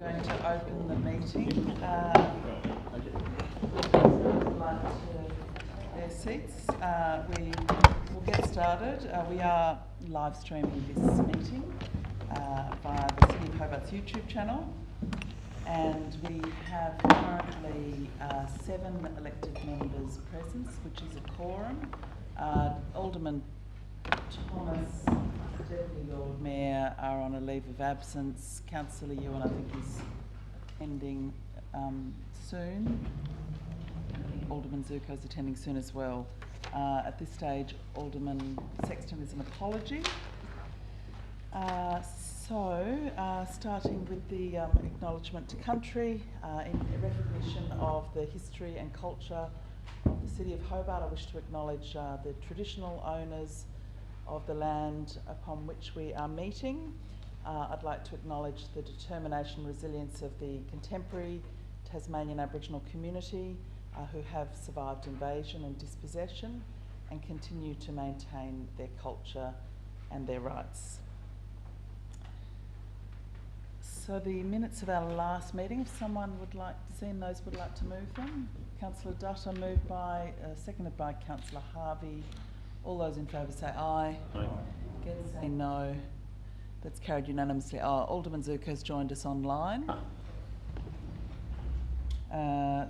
Going to open the meeting. Would like to take their seats. We will get started. We are live streaming this meeting via the City of Hobart's YouTube channel, and we have currently 7 elected members present, which is a quorum. Alderman Thomas, Deputy Lord Mayor are on a leave of absence. Councillor Ewan, I think, is attending soon. Alderman Zuko is attending soon as well. At this stage, Alderman Sexton is an apology. Starting with the acknowledgement to country, in recognition of the history and culture of the City of Hobart, I wish to acknowledge the traditional owners of the land upon which we are meeting. I'd like to acknowledge the determination and resilience of the contemporary Tasmanian Aboriginal community who have survived invasion and dispossession and continue to maintain their culture and their rights. So the minutes of our last meeting, if someone would like to see those, would like to move them. Councillor Dutta, moved by, seconded by Councillor Harvey. All those in favour say aye. Aye. Against say no. That's carried unanimously. Alderman Zuko has joined us online. Now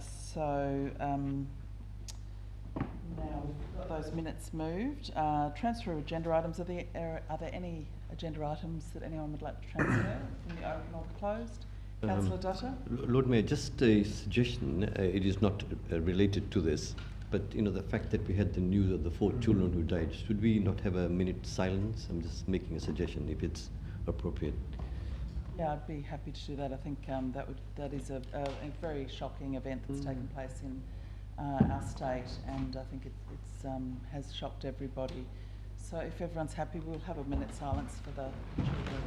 we've got those minutes moved. Transfer of agenda items. Are there any agenda items that anyone would like to transfer from the open or closed? Councillor Dutta? Lord Mayor, just a suggestion. It is not related to this. But, you know, the fact that we had the news of the 4 children who died, should we not have a minute silence? I'm just making a suggestion if it's appropriate. Yeah, I'd be happy to do that. I think that is a very shocking event that's taken place in our state, and I think it has shocked everybody. So if everyone's happy, we'll have a minute silence for the children.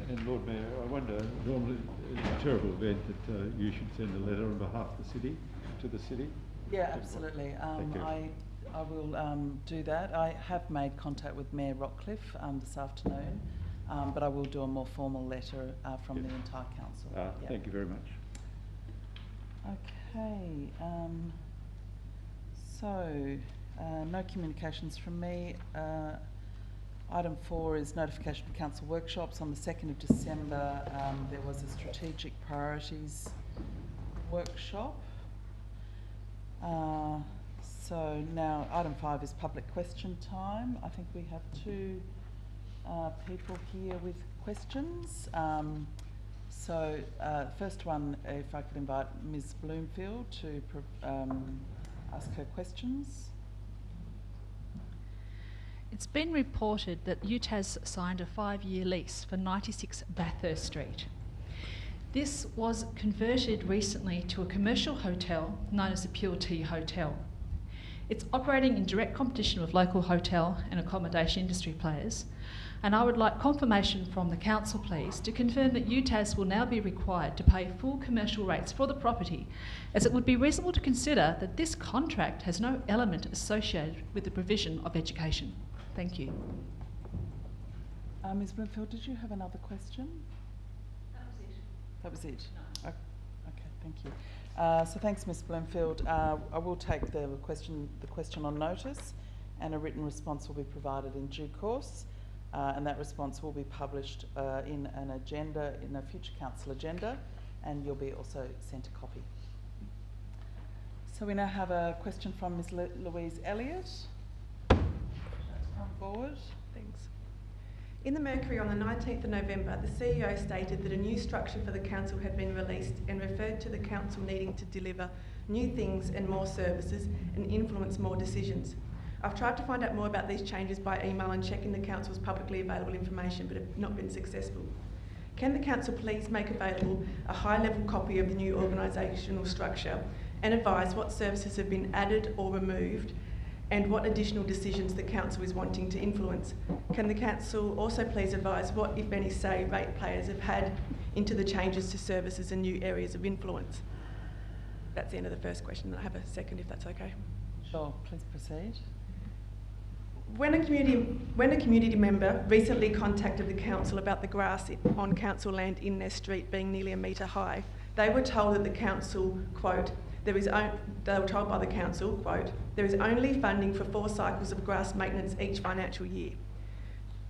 And Lord Mayor, I wonder, normally it's a terrible event that you should send a letter on behalf of the city, to the city? Yeah, absolutely. I will do that. I have made contact with Mayor Rockcliffe this afternoon, but I will do a more formal letter from the entire council. Thank you very much. Okay, no communications from me. Item 4 is notification of council workshops. On the 2nd of December, there was a strategic priorities workshop. So now item 5 is public question time. I think we have 2 people here with questions. First one, if I could invite Ms. Bloomfield to ask her questions. It's been reported that UTAS signed a 5-year lease for 96 Bathurst Street. This was converted recently to a commercial hotel known as the Pure Tea Hotel. It's operating in direct competition with local hotel and accommodation industry players, and I would like confirmation from the council, please, to confirm that UTAS will now be required to pay full commercial rates for the property, as it would be reasonable to consider that this contract has no element associated with the provision of education. Thank you. Ms. Bloomfield, did you have another question? That was it? No. Okay, thank you. So thanks, Ms. Bloomfield. I will take the question on notice, and a written response will be provided in due course. and that response will be published in an agenda, in a future council agenda, and you'll be also sent a copy. So we now have a question from Ms. Louise Elliott. Come forward. Thanks. In the Mercury on the 19th of November, the CEO stated that a new structure for the council had been released and referred to the council needing to deliver new things and more services and influence more decisions. I've tried to find out more about these changes by email and checking the council's publicly available information, but have not been successful. Can the council please make available a high-level copy of the new organisational structure and advise what services have been added or removed and what additional decisions the council is wanting to influence? Can the council also please advise what, if any, say ratepayers have had into the changes to services and new areas of influence? That's the end of the first question. I have a second, if that's okay. Sure, please proceed. When a community member recently contacted the council about the grass on council land in their street being nearly 1 metre high, they were told that the council, quote, they were told by the council, quote, there is only funding for 4 cycles of grass maintenance each financial year.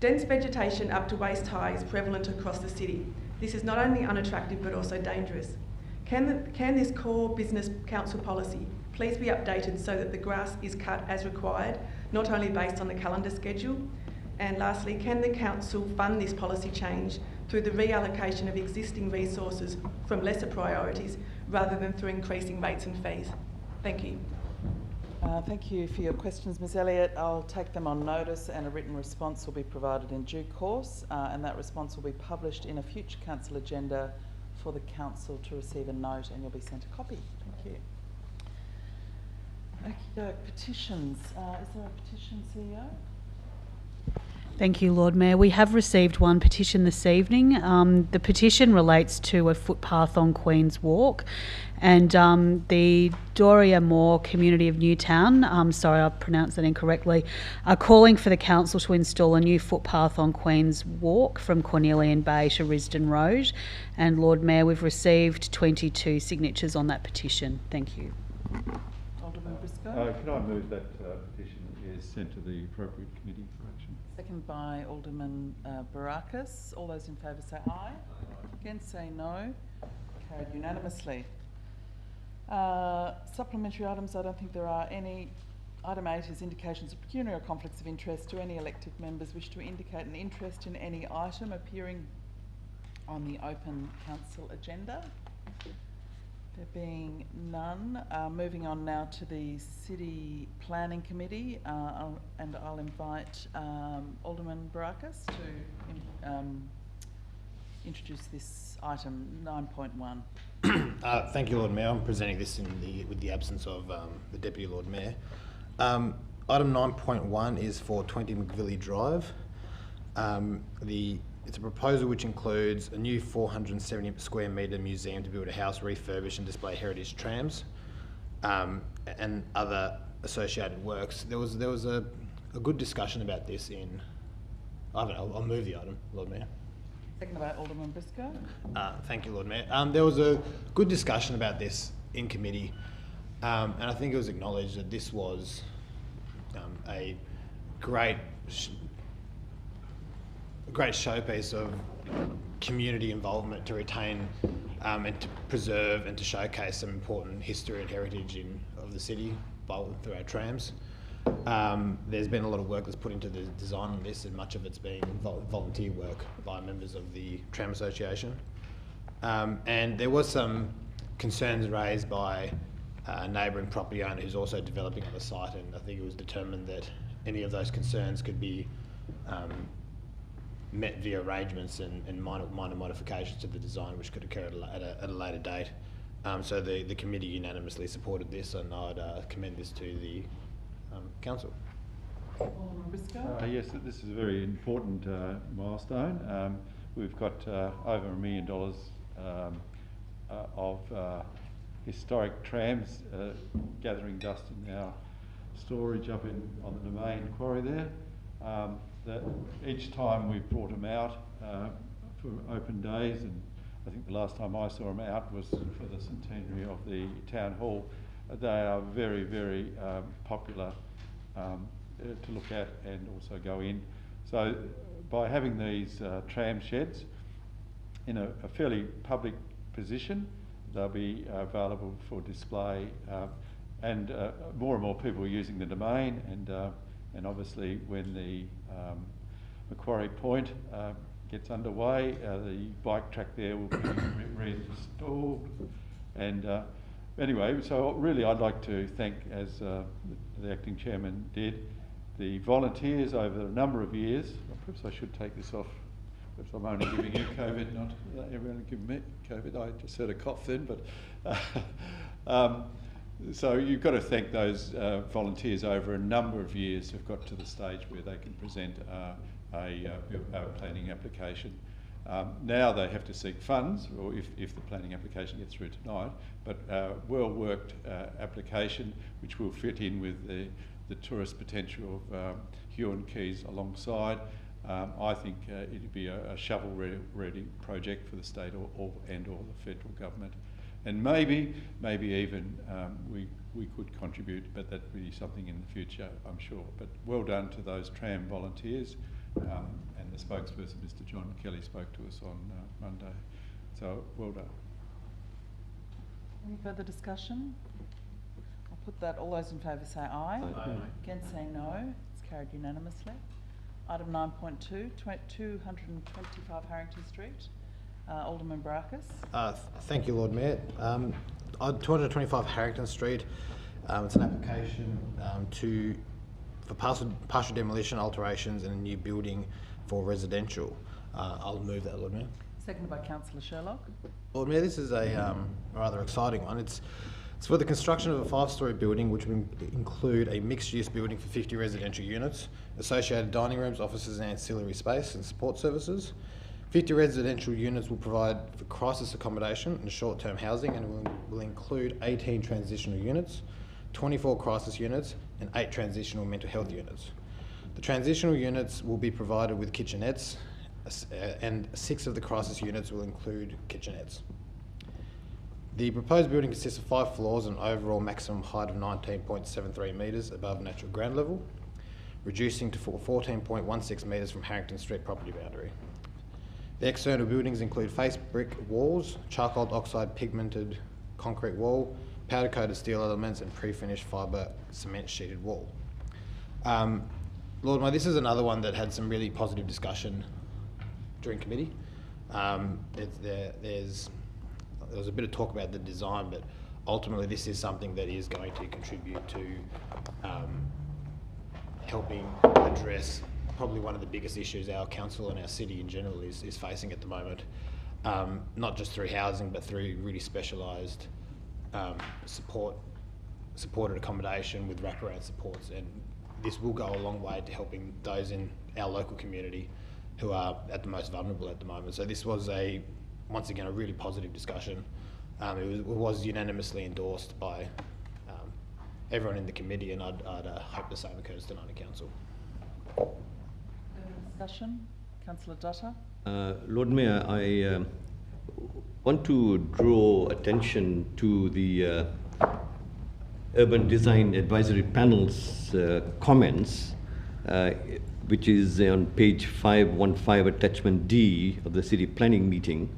Dense vegetation up to waist high is prevalent across the city. This is not only unattractive but also dangerous. Can this core business council policy please be updated so that the grass is cut as required, not only based on the calendar schedule? And lastly, can the council fund this policy change through the reallocation of existing resources from lesser priorities rather than through increasing rates and fees? Thank you. Thank you for your questions, Ms Elliott. I'll take them on notice and a written response will be provided in due course, and that response will be published in a future council agenda for the council to receive a note, and you'll be sent a copy. Thank you. Okay, petitions. Is there a petition, CEO? Thank you, Lord Mayor. We have received one petition this evening. The petition relates to a footpath on Queen's Walk, and the Doria Moore community of Newtown, sorry I pronounced that incorrectly, are calling for the council to install a new footpath on Queen's Walk from Cornelian Bay to Risdon Road. And Lord Mayor, we've received 22 signatures on that petition. Thank you. Alderman Briscoe. Can I move that petition is sent to the appropriate committee for action? Second by Alderman Barakis. All those in favour say aye. Against say no. Carried unanimously. Supplementary items, I don't think there are any. Item 8 is indications of pecuniary or conflicts of interest. Do any elected members wish to indicate an interest in any item appearing on the open council agenda? There being none, moving on now to the City Planning Committee, and I'll invite Alderman Barakis to introduce this item 9.1. Thank you, Lord Mayor. I'm presenting this with the absence of the Deputy Lord Mayor. Item 9.1 is for 20 McVilly Drive. It's a proposal which includes a new 470 square metre museum to build a house, refurbish and display heritage trams, and other associated works. There was a good discussion about this in. I'll move the item, Lord Mayor. Second by Alderman Briscoe. Thank you, Lord Mayor. There was a good discussion about this in committee, and I think it was acknowledged that this was a great showpiece of community involvement to retain and to preserve and to showcase some important history and heritage of the city through our trams. There's been a lot of work that's put into the design on this, and much of it's been volunteer work by members of the Tram Association. And there was some concerns raised by a neighbouring property owner who's also developing on the site, and I think it was determined that any of those concerns could be met via arrangements and minor modifications to the design, which could occur at a later date. So the committee unanimously supported this, and I'd commend this to the council. Alderman Briscoe. Yes, this is a very important milestone. We've got over $1 million of historic trams gathering dust in our storage up on the Domain quarry there. That each time we've brought them out for open days, and I think the last time I saw them out was for the centenary of the town hall. They are very, very popular to look at and also go in. So by having these tram sheds in a fairly public position. They'll be available for display, and more people are using the domain, and obviously when the Macquarie Point gets underway, the bike track there will be reinstalled. And anyway, so really I'd like to thank, as the acting chairman did, the volunteers over a number of years. Perhaps I should take this off. Perhaps I'm only giving you COVID, not everyone giving me COVID. I just had a cough then, but so you've got to thank those volunteers over a number of years who've got to the stage where they can present a planning application. Now they have to seek funds, or if the planning application gets through tonight, but well-worked application which will fit in with the tourist potential of Huon Keys alongside. I think it'd be a shovel-ready project for the state or the federal government. And maybe even we could contribute, but that'd be something in the future, I'm sure. But well done to those tram volunteers, and the spokesperson, Mr. John Kelly, spoke to us on Monday. So well done. Any further discussion? I'll put that. All those in favour say aye. Aye. Against say no. It's carried unanimously. Item 9.2, 225 Harrington Street. Alderman Baracus. Thank you, Lord Mayor. 225 Harrington Street. It's an application for partial demolition, alterations, and a new building for residential. I'll move that, Lord Mayor. Seconded by Councillor Sherlock. Lord Mayor, this is a rather exciting one. It's for the construction of a 5-storey building which will include a mixed-use building for 50 residential units, associated dining rooms, offices and ancillary space and support services. 50 residential units will provide for crisis accommodation and short-term housing, and will include 18 transitional units, 24 crisis units and 8 transitional mental health units. The transitional units will be provided with kitchenettes, and 6 of the crisis units will include kitchenettes. The proposed building consists of 5 floors and overall maximum height of 19.73 metres above natural ground level, reducing to 14.16 metres from Harrington Street property boundary. The external buildings include face brick walls, charcoal oxide pigmented concrete wall, powder coated steel elements and pre-finished fibre cement sheeted wall. Lord Mayor, this is another one that had some really positive discussion during committee. There was a bit of talk about the design, but ultimately this is something that is going to contribute to helping address probably one of the biggest issues our council and our city in general is facing at the moment, not just through housing but through really specialised supported accommodation with wraparound supports, and this will go a long way to helping those in our local community who are at the most vulnerable at the moment. So this was once again a really positive discussion. It was unanimously endorsed by everyone in the committee, and I'd hope the same occurs tonight in council. Discussion. Councillor Dutta. Lord Mayor, I want to draw attention to the Urban Design Advisory Panel's comments, which is on page 515, attachment D of the city planning meeting.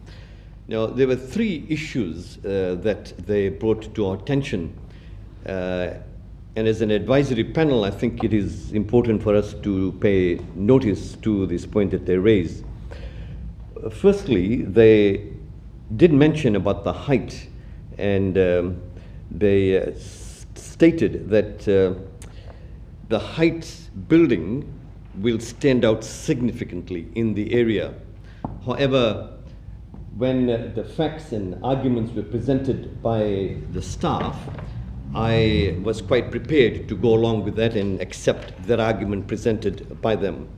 Now, there were 3 issues that they brought to our attention. And as an advisory panel, I think it is important for us to pay notice to this point that they raised. Firstly, they did mention about the height, and they stated that the height building will stand out significantly in the area. However, when the facts and arguments were presented by the staff, I was quite prepared to go along with that and accept that argument presented by them.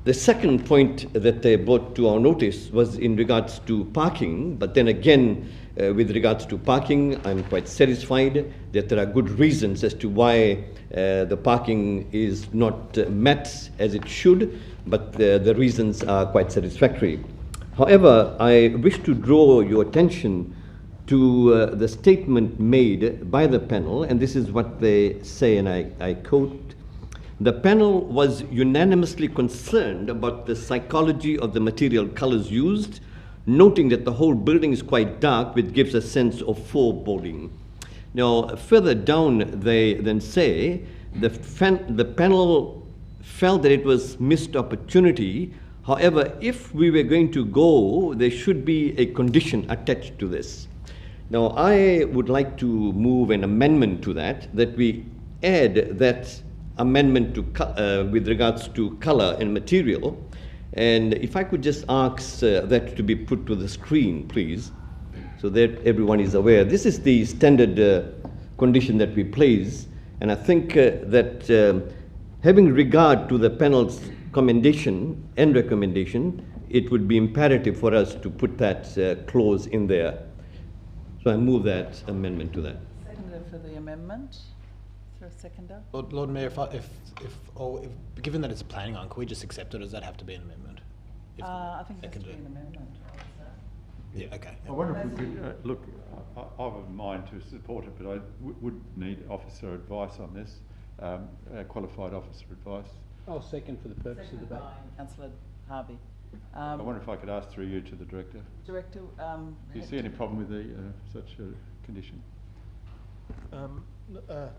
The second point that they brought to our notice was in regards to parking, but then again, with regards to parking, I'm quite satisfied that there are good reasons as to why the parking is not met as it should, but the reasons are quite satisfactory. However, I wish to draw your attention to the statement made by the panel, and this is what they say, and I quote, "The panel was unanimously concerned about the psychology of the material colors used noting that the whole building is quite dark, which gives a sense of foreboding. Now, further down, they then say the panel felt that it was missed opportunity. However, if we were going to go, there should be a condition attached to this. Now, I would like to move an amendment to that we add that amendment to with regards to color and material. And if I could just ask that to be put to the screen, please, so that everyone is aware. This is the standard condition that we place, and I think that having regard to the panel's commendation and recommendation, it would be imperative for us to put that clause in there. So I move that amendment to that. Seconder for the amendment. Is there a seconder? Lord Mayor, if given that it's a planning item, can we just accept it, or does that have to be an amendment? I think it has to be an amendment. Yeah, okay. I wonder if we could, look, I have a mind to support it, but I would need officer advice on this, qualified officer advice. I'll second for the purpose of debate. Councillor Harvey. I wonder if I could ask through you to the Director. Director, Do you see any problem with such a condition?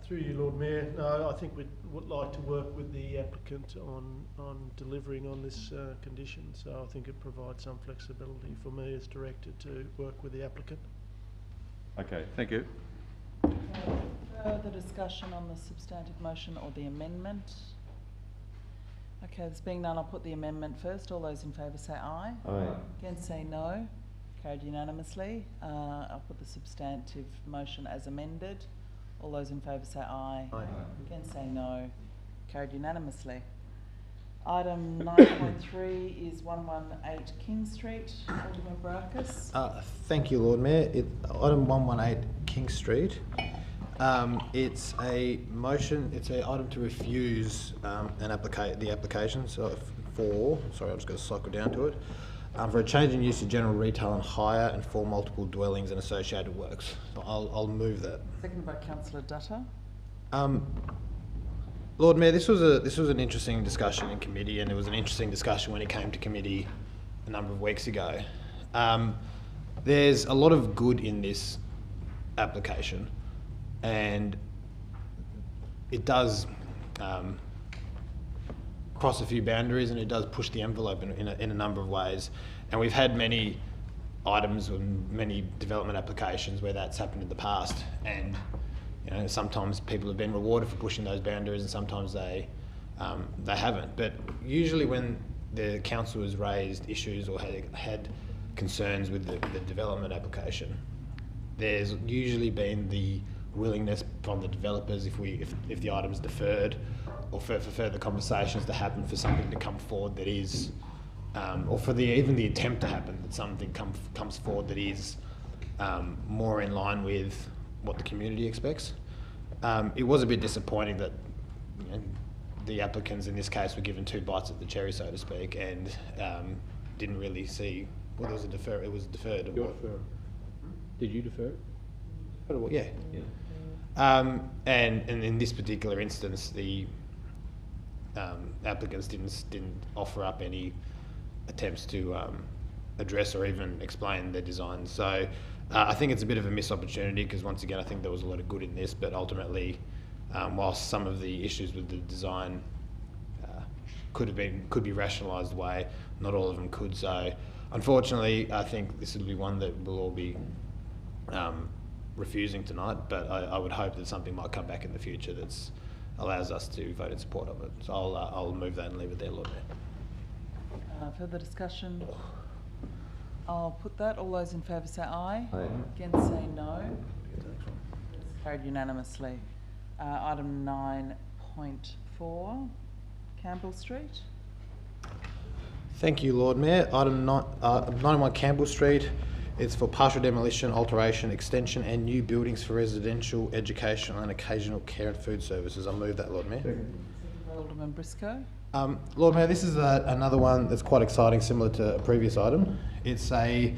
Through you, Lord Mayor, no, I think we'd like to work with the applicant on delivering on this condition, so I think it provides some flexibility for me as Director to work with the applicant. Okay, thank you. further discussion on the substantive motion or the amendment? Okay, there's being none, I'll put the amendment first. All those in favour say aye. Aye. Against say no. Carried unanimously. I'll put the substantive motion as amended. All those in favour say aye. Aye. Against say no. Carried unanimously. Item 9.3 is 118 King Street. Alderman Brackus. Thank you, Lord Mayor. Item 118 King Street. It's a motion. It's an item to refuse the application. So sorry, I'm just going to cycle down to it. For a change in use of general retail and hire, and for multiple dwellings and associated works. So I'll move that. Seconded by Councillor Dutta. Lord Mayor, this was an interesting discussion in committee, and it was an interesting discussion when it came to committee a number of weeks ago. There's a lot of good in this application, and it does cross a few boundaries, and it does push the envelope in a number of ways. And we've had many items and many development applications where that's happened in the past, and sometimes people have been rewarded for pushing those boundaries, and sometimes they haven't. But usually when the council has raised issues or had concerns with the development application, there's usually been the willingness from the developers, if the item's deferred, or for further conversations to happen, for something to come forward that is, or for even the attempt to happen, that something comes forward that is more in line with what the community expects. It was a bit disappointing that the applicants in this case were given two bites at the cherry, so to speak, and didn't really see. Well, it was deferred. You're deferred. Did you defer it? Yeah. And in this particular instance, the applicants didn't offer up any attempts to address or even explain their design. So I think it's a bit of a missed opportunity, because once again I think there was a lot of good in this, but ultimately, whilst some of the issues with the design could be rationalised away, not all of them could. So unfortunately, I think this will be one that we'll all be refusing tonight, but I would hope that something might come back in the future that allows us to vote in support of it. So I'll move that and leave it there, Lord Mayor. Further discussion? I'll put that. All those in favour say aye. Aye. Against say no. Carried unanimously. Item 9.4, Campbell Street. Thank you, Lord Mayor. Item 91 Campbell Street. It's for partial demolition, alteration, extension and new buildings for residential, educational and occasional care and food services. I'll move that, Lord Mayor. Seconded by Alderman Briscoe. Lord Mayor, this is another one that's quite exciting, similar to a previous item. It's a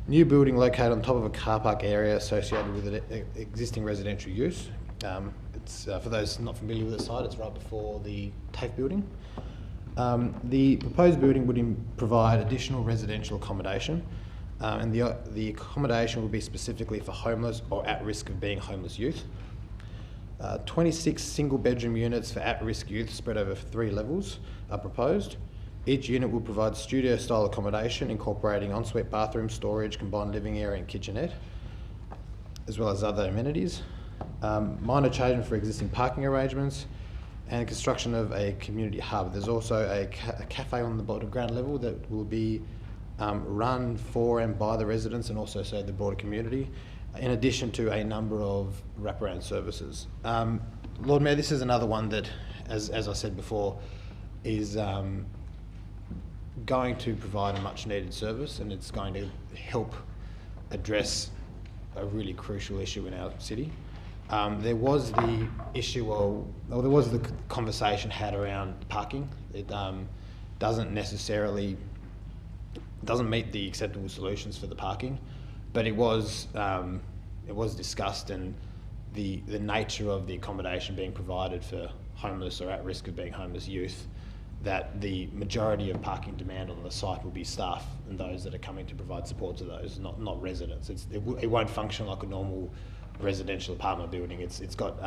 new building located on top of a car park area associated with an existing residential use. It's for those not familiar with the site, it's right before the TAFE building. The proposed building would provide additional residential accommodation and the accommodation will be specifically for homeless or at risk of being homeless youth. 26 single bedroom units for at-risk youth spread over 3 levels are proposed. Each unit will provide studio-style accommodation incorporating ensuite bathroom, storage, combined living area and kitchenette, as well as other amenities. Minor change for existing parking arrangements and construction of a community hub. There's also a cafe on the bottom ground level that will be run for and by the residents and also so the broader community, in addition to a number of wraparound services. Lord Mayor, this is another one that, as I said before, is going to provide a much needed service, and it's going to help address a really crucial issue in our city. There was the issue of, or there was the conversation had around parking. It doesn't meet the acceptable solutions for the parking, but it was discussed, and the nature of the accommodation being provided for homeless or at risk of being homeless youth, that the majority of parking demand on the site will be staff and those that are coming to provide support to those, not residents. It won't function like a normal residential apartment building. It's got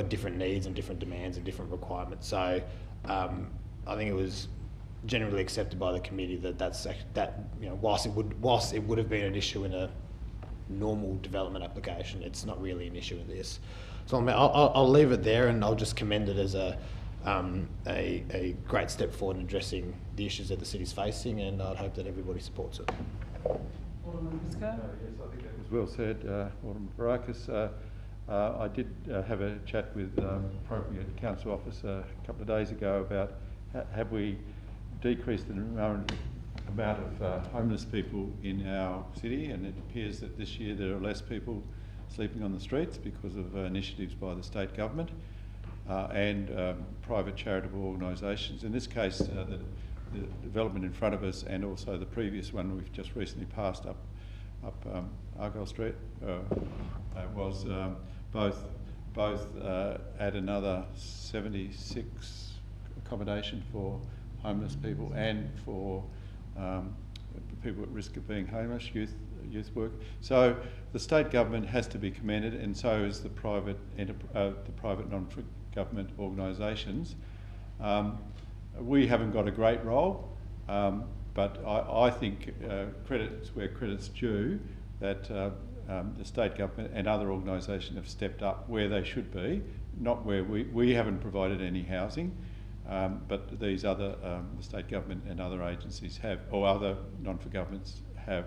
different needs and different demands and different requirements. So I think it was generally accepted by the committee that whilst it would have been an issue in a normal development application, it's not really an issue in this. So I'll leave it there, and I'll just commend it as a great step forward in addressing the issues that the city's facing, and I'd hope that everybody supports it. Alderman Briscoe? Yes, I think that was well said, Alderman Barakis. I did have a chat with appropriate council officer a couple of days ago about have we decreased the amount of homeless people in our city, and it appears that this year there are less people sleeping on the streets because of initiatives by the state government and private charitable organisations. In this case, the development in front of us and also the previous one we've just recently passed up Argyle Street was both add another 76 accommodation for homeless people and for people at risk of being homeless, youth work. So the state government has to be commended, and so is the private non-government organisations. We haven't got a great role, but I think credit's where credit's due, that the state government and other organisations have stepped up where they should be, not where we haven't provided any housing. But these other, the state government and other agencies have, or other non-for-governments have.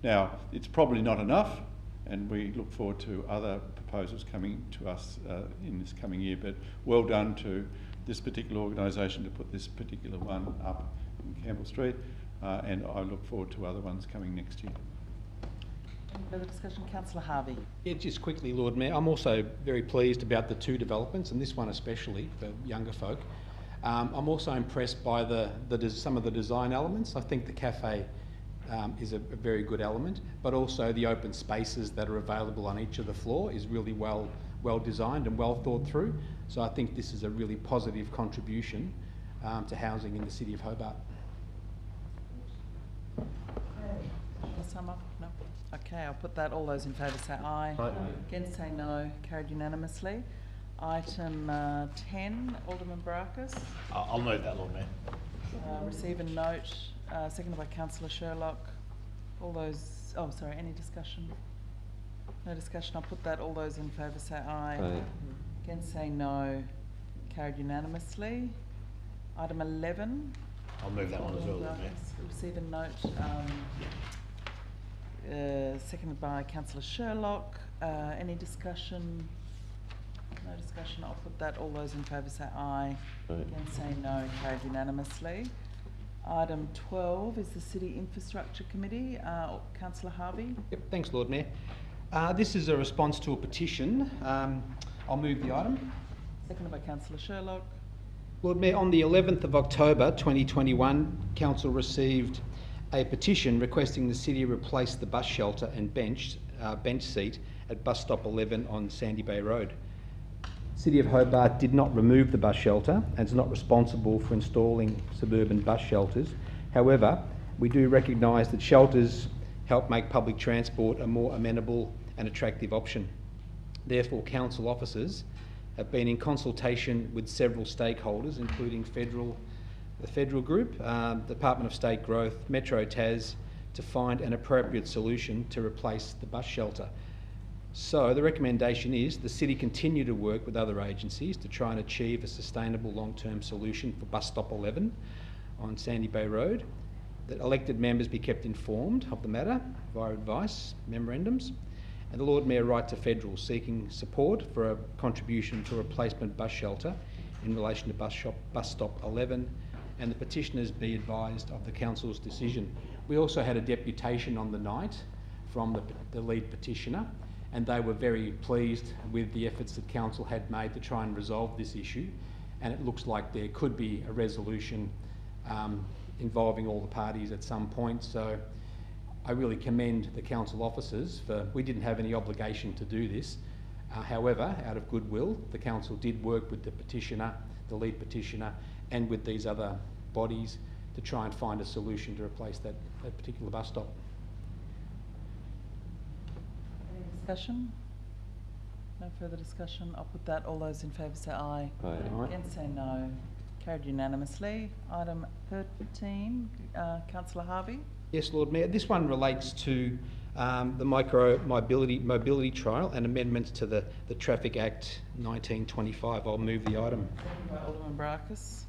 Now, it's probably not enough, and we look forward to other proposals coming to us in this coming year, but well done to this particular organisation to put this particular one up in Campbell Street, and I look forward to other ones coming next year. Any further discussion? Councillor Harvey. Yeah, just quickly, Lord Mayor, I'm also very pleased about the 2 developments, and this one especially for younger folk. I'm also impressed by some of the design elements. I think the cafe is a very good element, but also the open spaces that are available on each of the floor is really well designed and well thought through. So I think this is a really positive contribution to housing in the city of Hobart. Sum up? No. Okay, I'll put that. All those in favour say aye. Aye. Against say no. Carried unanimously. Item 10, Alderman Barakis. I'll move that, Lord Mayor. Receive and note, seconded by Councillor Sherlock. All those, oh sorry, any discussion? No discussion, I'll put that. All those in favour say aye. Aye. Against say no. Carried unanimously. Item 11. I'll move that one as well, Lord Mayor. Receive and note, seconded by Councillor Sherlock. Any discussion? No discussion, I'll put that. All those in favour say aye. Aye. Against say no. Carried unanimously. Item 12 is the City Infrastructure Committee. Councillor Harvey. Yep, thanks, Lord Mayor. This is a response to a petition. I'll move the item. Seconded by Councillor Sherlock. Lord Mayor, on the 11th of October 2021, Council received a petition requesting the city replace the bus shelter and bench seat at bus stop 11 on Sandy Bay Road. City of Hobart did not remove the bus shelter and is not responsible for installing suburban bus shelters. However, we do recognise that shelters help make public transport a more amenable and attractive option. Therefore, council officers have been in consultation with several stakeholders, including the federal group, Department of State Growth, Metro Tas, to find an appropriate solution to replace the bus shelter. So the recommendation is the city continue to work with other agencies to try and achieve a sustainable long-term solution for bus stop 11 on Sandy Bay Road, that elected members be kept informed of the matter via advice memorandums, and the Lord Mayor write to Federal seeking support for a contribution to a replacement bus shelter in relation to bus stop 11, and the petitioners be advised of the council's decision. We also had a deputation on the night from the lead petitioner, and they were very pleased with the efforts that council had made to try and resolve this issue, and it looks like there could be a resolution involving all the parties at some point. So I really commend the council officers for, we didn't have any obligation to do this. However, out of goodwill, the council did work with the petitioner, the lead petitioner, and with these other bodies to try and find a solution to replace that particular bus stop. Any discussion? No further discussion. I'll put that. All those in favour say aye. Aye. Against say no. Carried unanimously. Item 13, Councillor Harvey. Yes, Lord Mayor. This one relates to the micro mobility trial and amendments to the Traffic Act 1925. I'll move the item. Second by Alderman Brackus.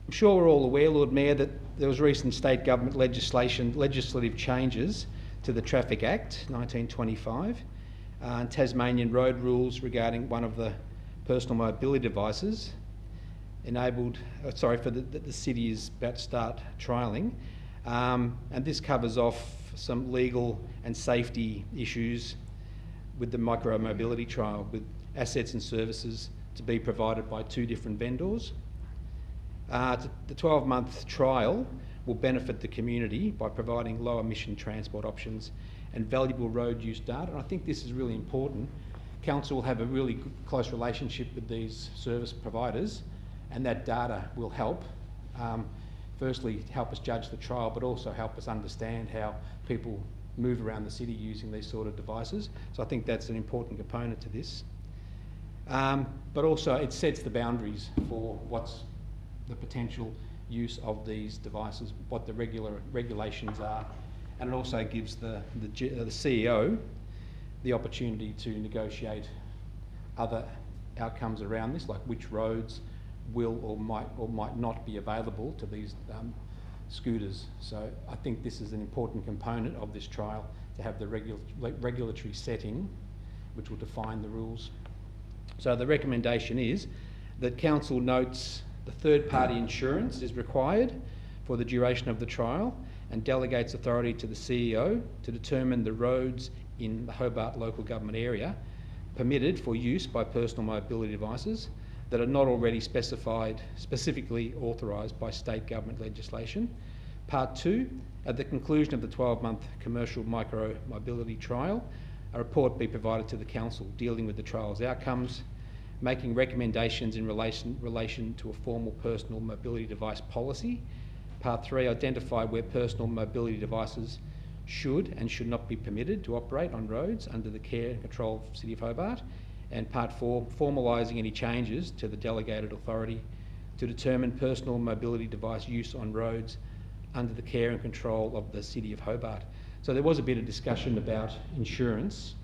I'm sure we're all aware, Lord Mayor, that there was recent state government legislative changes to the Traffic Act 1925 and Tasmanian road rules regarding one of the personal mobility devices that the city is about to start trialling. And this covers off some legal and safety issues with the micro mobility trial, with assets and services to be provided by two different vendors. The 12-month trial will benefit the community by providing low emission transport options and valuable road use data. And I think this is really important. Council will have a really good, close relationship with these service providers, and that data will help, firstly, help us judge the trial, but also help us understand how people move around the city using these sort of devices. So I think that's an important component to this. But also it sets the boundaries for what's the potential use of these devices, what the regulations are, and it also gives the CEO the opportunity to negotiate other outcomes around this, like which roads will or might not be available to these scooters. So I think this is an important component of this trial, to have the regulatory setting which will define the rules. So the recommendation is that council notes the third-party insurance is required for the duration of the trial and delegates authority to the CEO to determine the roads in the Hobart local government area permitted for use by personal mobility devices that are not already specifically authorised by state government legislation. Part 2, at the conclusion of the 12-month commercial micro mobility trial, a report be provided to the council dealing with the trial's outcomes, making recommendations in relation to a formal personal mobility device policy. Part 3, identify where personal mobility devices should and should not be permitted to operate on roads under the care and control of the City of Hobart. And Part 4, formalising any changes to the delegated authority to determine personal mobility device use on roads under the care and control of the City of Hobart. So there was a bit of discussion about insurance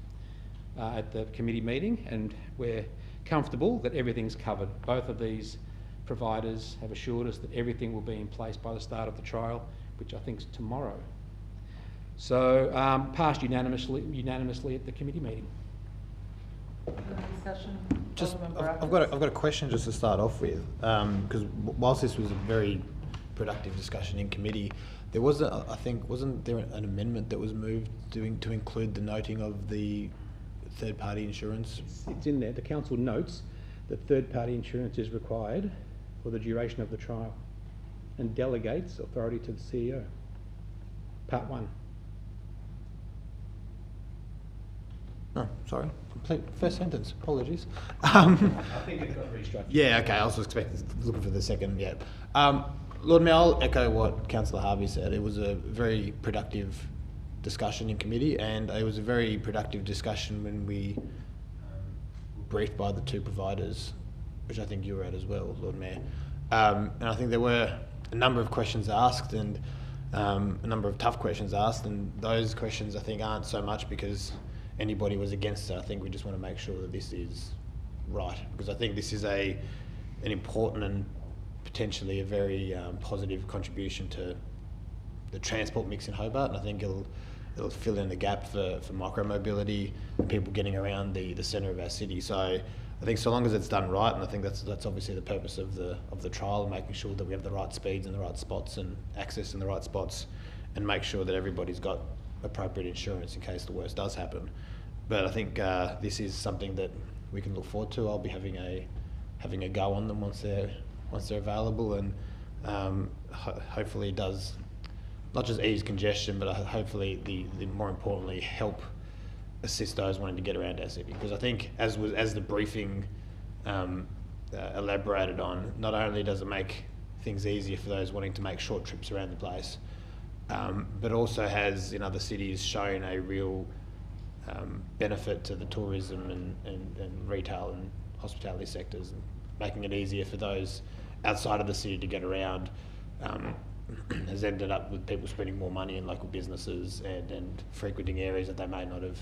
at the committee meeting, and we're comfortable that everything's covered. Both of these providers have assured us that everything will be in place by the start of the trial, which I think is tomorrow. So passed unanimously at the committee meeting. Discussion. Just, Alderman I've Brackus. got a question just to start off with, because whilst this was a very productive discussion in committee, there was, I think, wasn't there an amendment that was moved to include the noting of the third-party insurance? It's in there. The council notes that third-party insurance is required for the duration of the trial and delegates authority to the CEO. Part 1. Oh, sorry. Complete first sentence. Apologies. I think it got restructured. Yeah, okay. I was looking for the second. Yeah. Lord Mayor, I'll echo what Councillor Harvey said. It was a very productive discussion in committee, and it was a very productive discussion when we briefed by the two providers, which I think you were at as well, Lord Mayor. And I think there were a number of questions asked and a number of tough questions asked, and those questions I think aren't so much because anybody was against it. I think we just want to make sure that this is right, because I think this is an important and potentially a very positive contribution to the transport mix in Hobart, and I think it'll fill in the gap for micro-mobility and people getting around the centre of our city. So I think so long as it's done right, and I think that's obviously the purpose of the trial, making sure that we have the right speeds in the right spots and access in the right spots, and make sure that everybody's got appropriate insurance in case the worst does happen. But I think this is something that we can look forward to. I'll be having a go on them once they're available, and hopefully it does not just ease congestion, but hopefully the more importantly help assist those wanting to get around our city. Because I think as the briefing elaborated on, not only does it make things easier for those wanting to make short trips around the place, but also has in other cities shown a real benefit to the tourism and retail and hospitality sectors, and making it easier for those outside of the city to get around. Has ended up with people spending more money in local businesses and frequenting areas that they may not have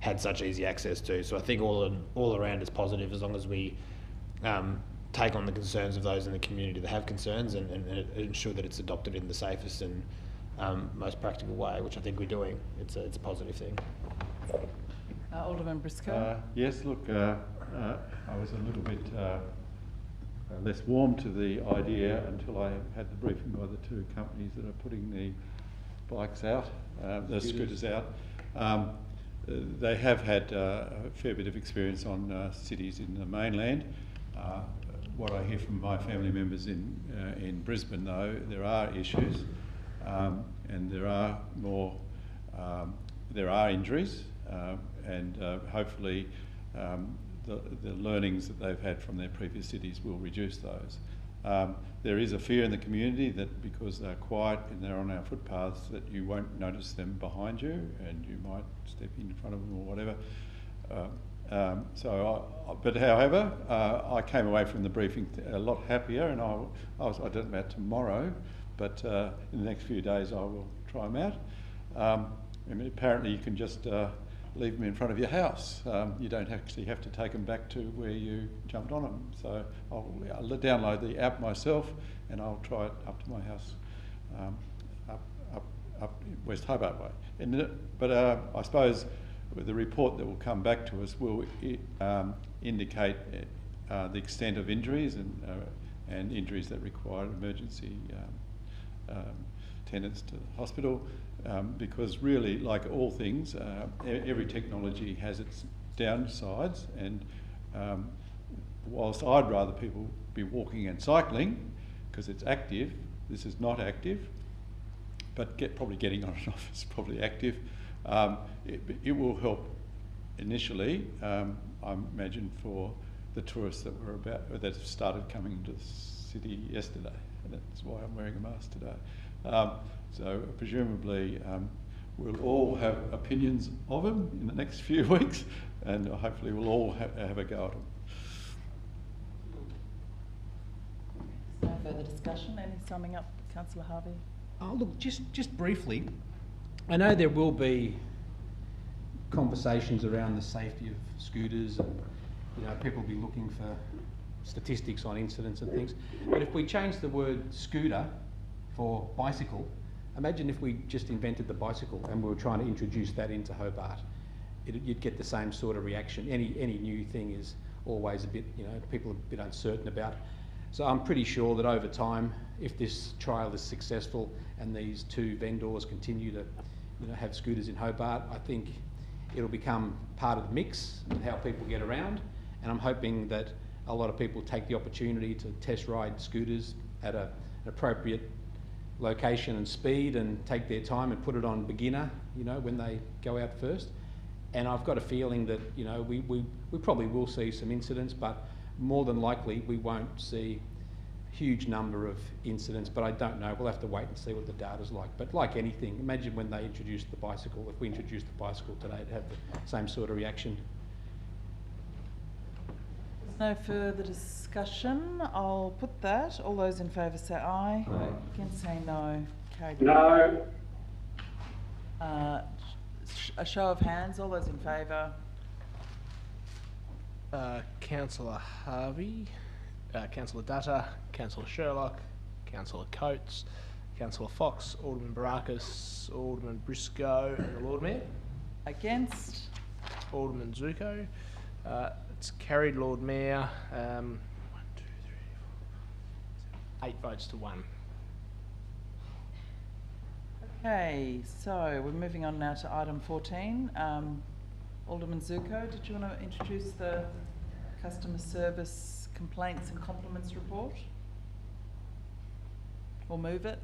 had such easy access to. So I think all around is positive, as long as we take on the concerns of those in the community that have concerns and ensure that it's adopted in the safest and most practical way, which I think we're doing. It's a positive thing. Alderman Briscoe. Yes, look, I was a little bit less warm to the idea until I had the briefing by the two companies that are putting the bikes out, the scooters out. They have had a fair bit of experience on cities in the mainland. What I hear from my family members in Brisbane, though, there are issues, and there are more, there are injuries, and hopefully the learnings that they've had from their previous cities will reduce those. There is a fear in the community that because they're quiet and they're on our footpaths, that you won't notice them behind you and you might step in front of them or whatever. But however, I came away from the briefing a lot happier, and I don't know about tomorrow, but in the next few days I will try them out. And apparently you can just leave them in front of your house. You don't actually have to take them back to where you jumped on them. So I'll download the app myself, and I'll try it up to my house, up West Hobart way. But I suppose the report that will come back to us will indicate the extent of injuries and injuries that require emergency attendance to the hospital. Because really, like all things, every technology has its downsides, and whilst I'd rather people be walking and cycling because it's active, this is not active, but probably getting on and off is probably active. It will help initially, I imagine, for the tourists that have started coming into the city yesterday, and that's why I'm wearing a mask today. So presumably we'll all have opinions of them in the next few weeks, and hopefully we'll all have a go at them. No further discussion. Any summing up, Councillor Harvey? Look, just briefly, I know there will be conversations around the safety of scooters, and people will be looking for statistics on incidents and things. But if we change the word scooter for bicycle, imagine if we just invented the bicycle and we were trying to introduce that into Hobart. You'd get the same sort of reaction. Any new thing is always a bit, people are a bit uncertain about. So I'm pretty sure that over time, if this trial is successful and these two vendors continue to have scooters in Hobart, I think it'll become part of the mix of how people get around. And I'm hoping that a lot of people take the opportunity to test ride scooters at an appropriate location and speed, and take their time and put it on beginner, when they go out first. And I've got a feeling that, we probably will see some incidents, but more than likely we won't see huge number of incidents, but I don't know. We'll have to wait and see what the data's like. But like anything, imagine when they introduced the bicycle, if we introduced the bicycle today, it'd have the same sort of reaction. There's no further discussion. I'll put that. All those in favour say aye. Aye. Against say no. Carried. No. A show of hands. All those in favour. Councillor Harvey, Councillor Dutta, Councillor Sherlock, Councillor Coates, Councillor Fox, Alderman Barakis, Alderman Briscoe and the Lord Mayor. Against. Alderman Zuko. It's carried, Lord Mayor. 8 votes to 1. Okay, so we're moving on now to item 14. Alderman Zuko, did you want to introduce the customer service complaints and compliments report? Or move it?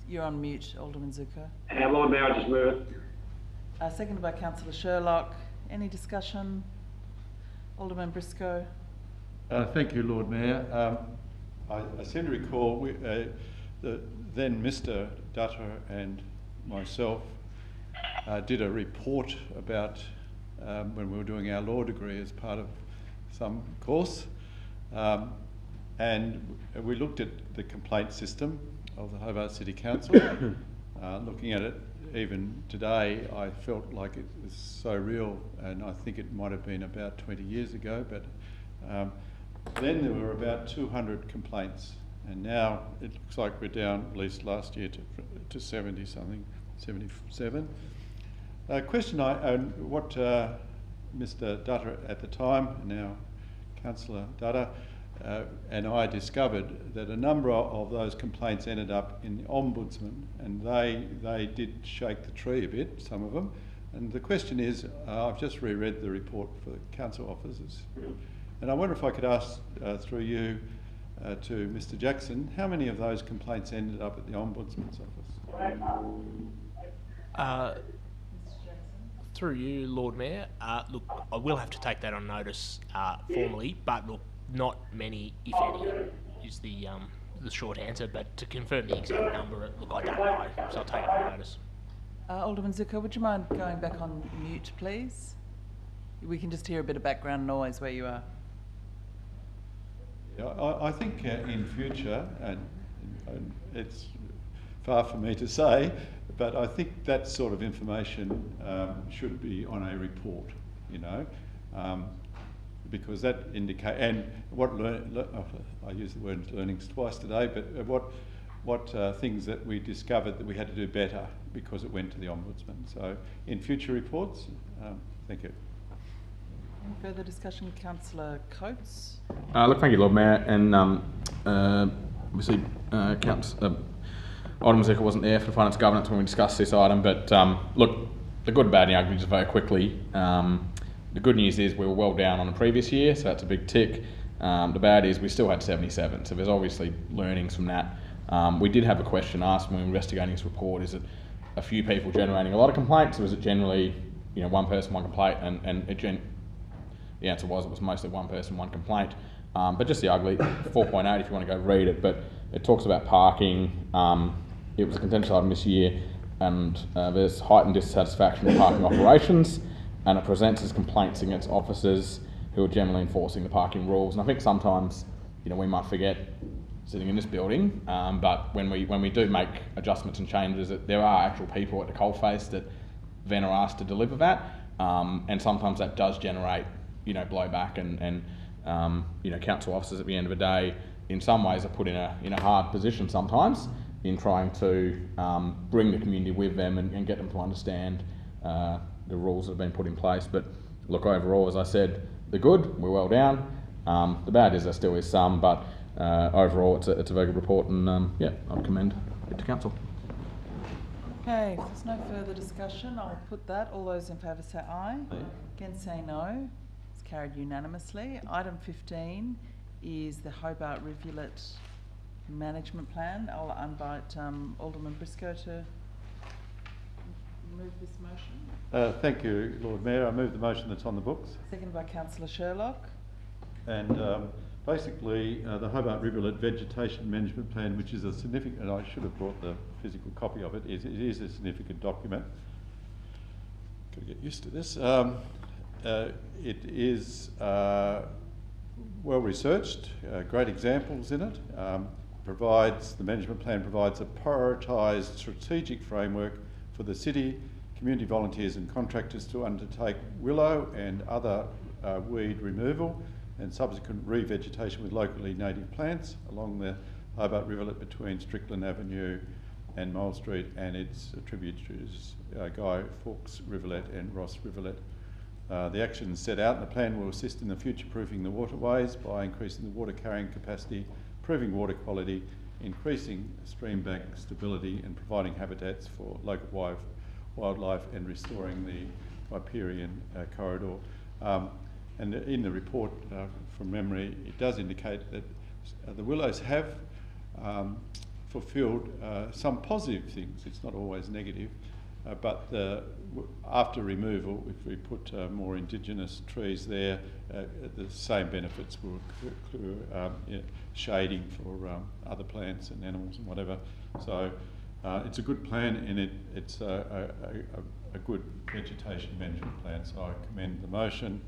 You're on mute, Alderman Zuko. Lord Mayor, I just move it. Seconded by Councillor Sherlock. Any discussion? Alderman Briscoe. Thank you, Lord Mayor. I seem to recall then Mr. Dutta and myself did a report about when we were doing our law degree as part of some course, and we looked at the complaint system of the Hobart City Council. Looking at it even today, I felt like it was so real, and I think it might have been about 20 years ago, but then there were about 200 complaints, and now it looks like we're down, at least last year, to 70 something, 77. Question what Mr. Dutta at the time, now Councillor Dutta, and I discovered that a number of those complaints ended up in the Ombudsman, and they did shake the tree a bit, some of them. And the question is, I've just reread the report for the council officers, and I wonder if I could ask through you to Mr. Jackson, how many of those complaints ended up at the Ombudsman's office? Through you, Lord Mayor. Look, I will have to take that on notice formally, but look, not many, if any, is the short answer. But to confirm the exact number, look, I don't know, so I'll take it on notice. Alderman Zuko, would you mind going back on mute, please? We can just hear a bit of background noise where you are. Yeah, I think in future, and it's far from me to say, but I think that sort of information should be on a report, you know, because that indicate, and what I use the word learnings twice today, but what things that we discovered that we had to do better because it went to the Ombudsman. So in future reports, thank you. Any further discussion, Councillor Coates? Look, thank you, Lord Mayor, and obviously Alderman Zicker wasn't there for finance governance when we discussed this item, but look, the good, bad and the ugly just very quickly. The good news is we were well down on the previous year, so that's a big tick. The bad is we still had 77, so there's obviously learnings from that. We did have a question asked when we were investigating this report, is it a few people generating a lot of complaints, or is it generally, you know, one person, one complaint, and the answer was it was mostly one person, one complaint. But just the ugly, 4.8 if you want to go read it, but it talks about parking. It was a contentious item this year, and there's heightened dissatisfaction with parking operations, and it presents as complaints against officers who are generally enforcing the parking rules. And I think sometimes, you know, we might forget sitting in this building, but when we do make adjustments and changes, that there are actual people at the coalface that then are asked to deliver that, and sometimes that does generate, you know, blowback, and you know, council officers at the end of the day, in some ways, are put in a hard position sometimes in trying to bring the community with them and get them to understand the rules that have been put in place. But look, overall, as I said, the good, we're well down. The bad is there still is some, but overall, it's a very good report, and yeah, I'd commend it to council. Okay, if there's no further discussion, I'll put that. All those in favour say aye. Aye. Against say no. It's carried unanimously. Item 15 is the Hobart Rivulet Management Plan. I'll invite Alderman Briscoe to move this motion. Thank you, Lord Mayor. I move the motion that's on the books. Seconded by Councillor Sherlock. And basically, the Hobart Rivulet Vegetation Management Plan, which is a significant, and I should have brought the physical copy of it, it is a significant document. Got to get used to this. It is well researched, great examples in it. The management plan provides a prioritised strategic framework for the city, community volunteers and contractors to undertake willow and other weed removal and subsequent revegetation with locally native plants along the Hobart Rivulet between Strickland Avenue and Mole Street and its tributaries, Guy Fawkes Rivulet and Ross Rivulet. The actions set out in the plan will assist in the future-proofing the waterways by increasing the water carrying capacity, improving water quality, increasing stream bank stability and providing habitats for local wildlife and restoring the riparian corridor. And in the report, from memory, it does indicate that the willows have fulfilled some positive things. It's not always negative, but after removal, if we put more indigenous trees there, the same benefits will occur, shading for other plants and animals and whatever. So it's a good plan, and it's a good vegetation management plan. So I commend the motion,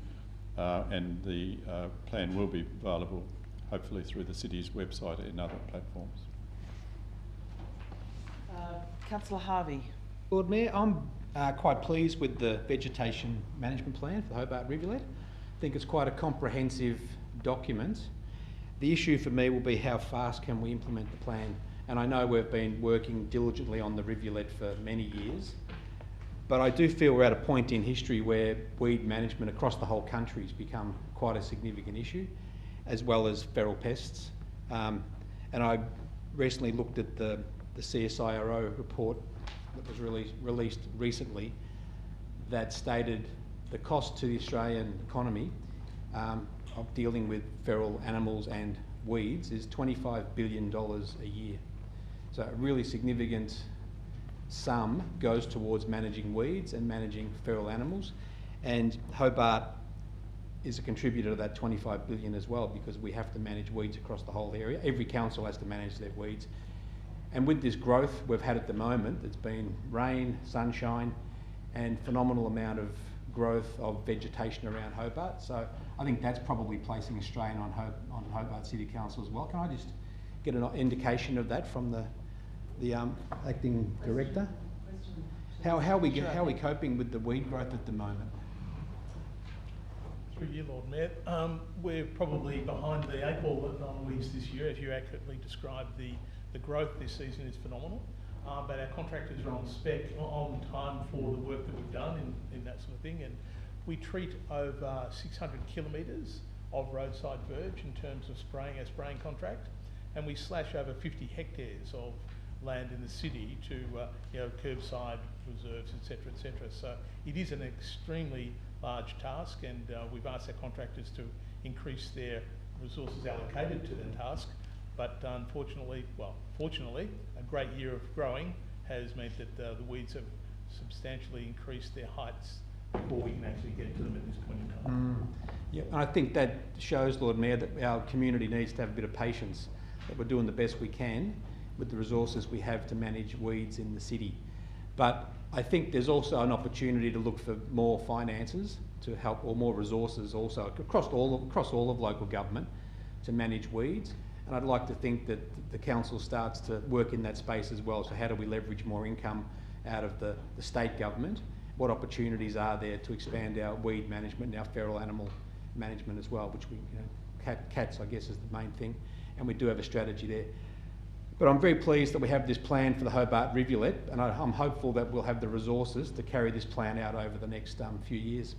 and the plan will be available hopefully through the city's website and other platforms. Councillor Harvey. Lord Mayor, I'm quite pleased with the vegetation management plan for the Hobart Rivulet. I think it's quite a comprehensive document. The issue for me will be how fast can we implement the plan, and I know we've been working diligently on the rivulet for many years, but I do feel we're at a point in history where weed management across the whole country has become quite a significant issue, as well as feral pests. And I recently looked at the CSIRO report that was released recently that stated the cost to the Australian economy of dealing with feral animals and weeds is $25 billion a year. So a really significant sum goes towards managing weeds and managing feral animals, and Hobart is a contributor to that 25 billion as well, because we have to manage weeds across the whole area. Every council has to manage their weeds. And with this growth we've had at the moment, it's been rain, sunshine, and phenomenal amount of growth of vegetation around Hobart. So I think that's probably placing a strain on Hobart City Council as well. Can I just get an indication of that from the acting director? How are we coping with the weed growth at the moment? Through you, Lord Mayor. We're probably behind the eight ball on weeds this year, as you accurately described. The growth this season is phenomenal, but our contractors are on spec, on time for the work that we've done in that sort of thing, and we treat over 600 kilometres of roadside verge in terms of spraying our spraying contract, and we slash over 50 hectares of land in the city to curbside reserves, etc., etc. So it is an extremely large task, and we've asked our contractors to increase their resources allocated to the task. But unfortunately, fortunately, a great year of growing has meant that the weeds have substantially increased their heights before we can actually get to them at this point in time. Yeah, and I think that shows, Lord Mayor, that our community needs to have a bit of patience, that we're doing the best we can with the resources we have to manage weeds in the city. But I think there's also an opportunity to look for more finances to help, or more resources also across all of local government to manage weeds. And I'd like to think that the council starts to work in that space as well. So how do we leverage more income out of the state government? What opportunities are there to expand our weed management and our feral animal management as well, which we, cats I guess is the main thing, and we do have a strategy there. But I'm very pleased that we have this plan for the Hobart Rivulet, and I'm hopeful that we'll have the resources to carry this plan out over the next few years.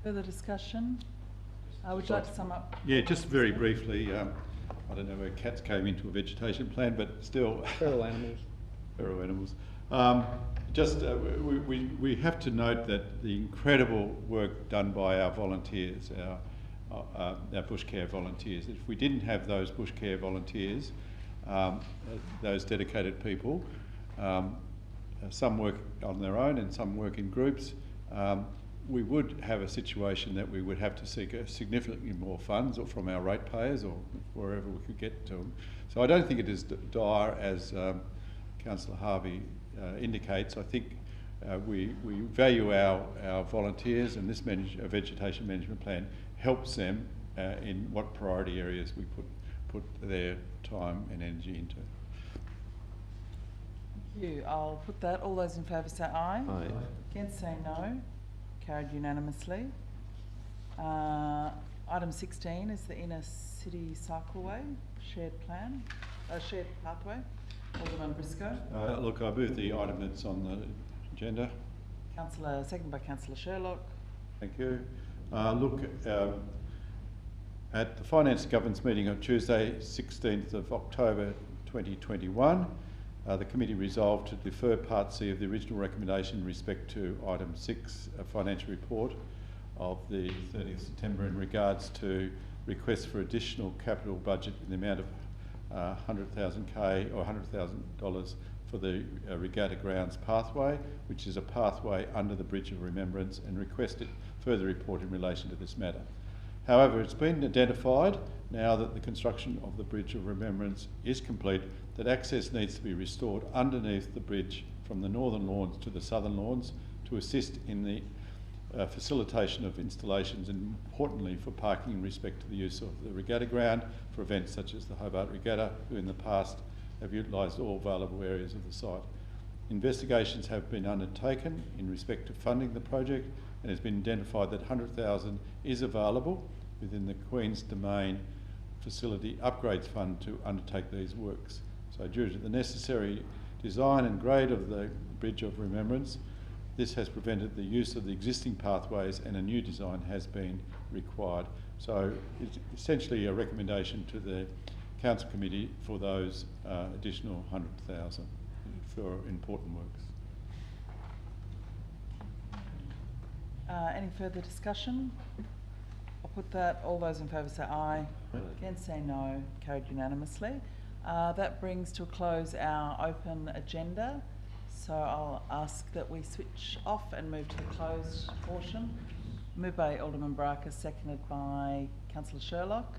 Further discussion? Would you like to sum up? Yeah, just very briefly, I don't know where cats came into a vegetation plan, but still... Feral animals. Feral animals. We have to note that the incredible work done by our volunteers, our bush care volunteers, if we didn't have those bush care volunteers, those dedicated people, some work on their own and some work in groups, we would have a situation that we would have to seek significantly more funds, or from our ratepayers, or wherever we could get to them. So I don't think it is dire as Councillor Harvey indicates. I think we value our volunteers, and this vegetation management plan helps them in what priority areas we put their time and energy into. Thank you. I'll put that. All those in favour say aye. Aye. Against say no. Carried unanimously. Item 16 is the inner city cycleway shared pathway. Alderman Briscoe. Look, I move the item that's on the agenda. Second by Councillor Sherlock. Thank you. At the Finance Governance meeting on Tuesday, 16th of October 2021, the committee resolved to defer Part C of the original recommendation in respect to item 6, a financial report of the 30th September in regards to requests for additional capital budget in the amount of $100,000 or $100,000 for the Regatta Grounds pathway, which is a pathway under the Bridge of Remembrance, and requested further report in relation to this matter. However, it's been identified, now that the construction of the Bridge of Remembrance is complete, that access needs to be restored underneath the bridge from the northern lawns to the southern lawns to assist in the facilitation of installations, and importantly for parking in respect to the use of the regatta ground for events such as the Hobart Regatta, who in the past have utilised all available areas of the site. Investigations have been undertaken in respect to funding the project, and it has been identified that $100,000 is available within the Queen's Domain Facility Upgrades Fund to undertake these works. So due to the necessary design and grade of the Bridge of Remembrance, this has prevented the use of the existing pathways, and a new design has been required. So it's essentially a recommendation to the Council Committee for those additional $100,000 for important works. Any further discussion? I'll put that. All those in favour say aye. Against say no. Carried unanimously. That brings to a close our open agenda. So I'll ask that we switch off and move to the closed portion. Moved by Alderman Barker, seconded by Councillor Sherlock.